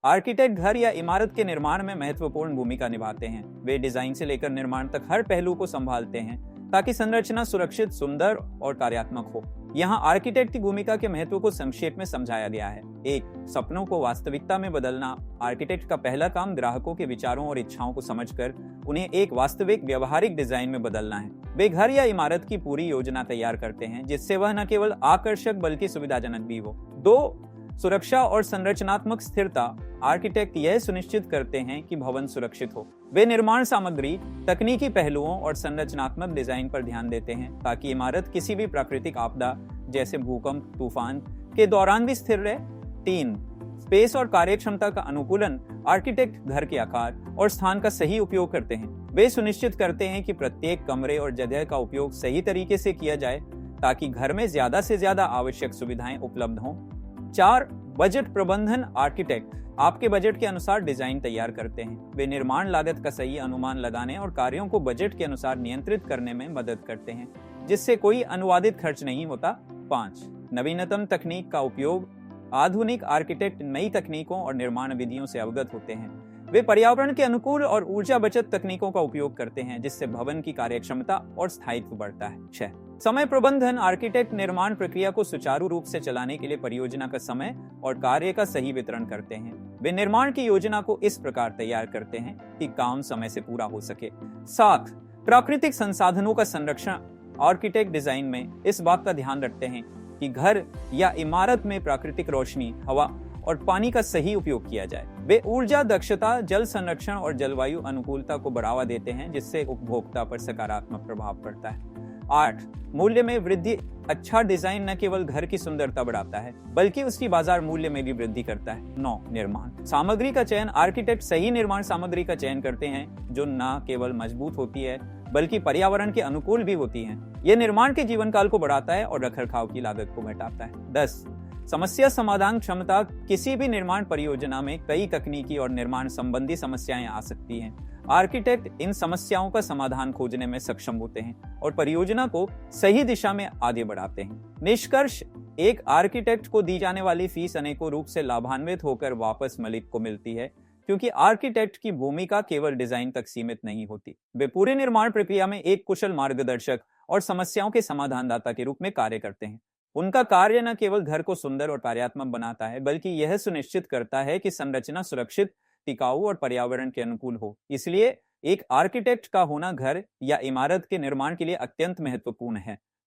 Architect घर या इमारत के निर्माण में महत्वपूर्ण भूमिका निभाते हैं। वे डिजाइन से लेकर निर्माण तक हर पहलू को संभालते हैं ताकि संरचना सुरक्षित, सुंदर और कार्यात्मक हो। यहाँ आर्किटेक्ट की भूमिका के महत्व को संक्षेप में समझाया गया है। 1. सपनों को वास्तविकता में बदलना। आर्किटेक्ट का पहला काम ग्राहकों के विचारों और इच्छाओं को समझकर उन्हें एक वास्तविक व्यवहारिक डिजाइन में बदलना है। वे घर या इमारत की पूरी योजना तैयार करते हैं जिससे वह न केवल आकर्षक बल्कि सुविधाजनक भी हो। 2. सुरक्षा और संरचनात्मक स्थिरता। आर्किटेक्ट यह सुनिश्चित करते हैं कि भवन सुरक्षित हो। वे निर्माण सामग्री, तकनीकी पहलुओं और संरचनात्मक डिजाइन पर ध्यान देते हैं ताकि इमारत किसी भी प्राकृतिक आपदा जैसे भूकंप, तूफान के दौरान भी स्थिर रहे। 3. स्पेस और कार्यक्षमता का अनुकूलन। आर्किटेक्ट घर के आकार और स्थान का सही उपयोग करते हैं। वे सुनिश्चित करते हैं कि प्रत्येक कमरे और जगह का उपयोग सही तरीके से किया जाए ताकि घर में ज्यादा से ज्यादा आवश्यक सुविधाएं उपलब्ध हों। 4. बजट प्रबंधन। आर्किटेक्ट आपके बजट के अनुसार डिजाइन तैयार करते हैं। वे निर्माण लागत का सही अनुमान लगाने और कार्यों को बजट के अनुसार नियंत्रित करने में मदद करते हैं जिससे कोई अनुवादित खर्च नहीं होता। 5. नवीनतम तकनीक का उपयोग। आधुनिक आर्किटेक्ट नई तकनीकों और निर्माण विधियों से अवगत होते हैं। वे पर्यावरण के अनुकूल और ऊर्जा बचत तकनीकों का उपयोग करते हैं जिससे भवन की कार्यक्षमता और स्थायित्व बढ़ता है। 6. समय प्रबंधन। आर्किटेक्ट निर्माण प्रक्रिया को सुचारू रूप से चलाने के लिए परियोजना का समय और कार्य का सही वितरण करते हैं। वे निर्माण की योजना को इस प्रकार तैयार करते हैं कि काम समय से पूरा हो सके। 7. प्राकृतिक संसाधनों का संरक्षण। आर्किटेक्ट डिजाइन में इस बात का ध्यान रखते हैं कि घर या इमारत में प्राकृतिक रोशनी, हवा और पानी का सही उपयोग किया जाए। वे ऊर्जा दक्षता, जल संरक्षण और जलवायु अनुकूलता को बढ़ावा देते हैं जिससे उपभोक्ता पर सकारात्मक प्रभाव पड़ता है। 8. मूल्य में वृद्धि। अच्छा डिजाइन न केवल घर की सुंदरता बढ़ाता है बल्कि उसकी बाजार मूल्य में भी वृद्धि करता है। 9. निर्माण सामग्री का चयन। आर्किटेक्ट सही निर्माण सामग्री का चयन करते हैं जो न केवल मजबूत होती है बल्कि पर्यावरण के अनुकूल भी होती है। यह निर्माण के जीवन काल को बढ़ाता है और रखरखाव की लागत को घटाता है। 10. समस्या समाधान क्षमता। किसी भी निर्माण परियोजना में कई तकनीकी और निर्माण संबंधी समस्याएं आ सकती हैं। आर्किटेक्ट इन समस्याओं का समाधान खोजने में सक्षम होते हैं और परियोजना को सही दिशा में आगे बढ़ाते हैं। निष्कर्ष, एक आर्किटेक्ट को दी जाने वाली फीस अनेकों रूप से लाभान्वित होकर वापस मालिक को मिलती है क्योंकि आर्किटेक्ट की भूमिका केवल डिजाइन तक सीमित नहीं होती। वे पूरे निर्माण प्रक्रिया में एक कुशल मार्गदर्शक और समस्याओं के समाधानदाता के रूप में कार्य करते हैं। उनका कार्य न केवल घर को सुंदर और कार्यात्मक बनाता है बल्कि यह सुनिश्चित करता है कि संरचना सुरक्षित, टिकाऊ और पर्यावरण के अनुकूल हो। इसलिए एक आर्किटेक्ट का होना घर या इमारत के निर्माण के लिए अत्यंत महत्वपूर्ण है।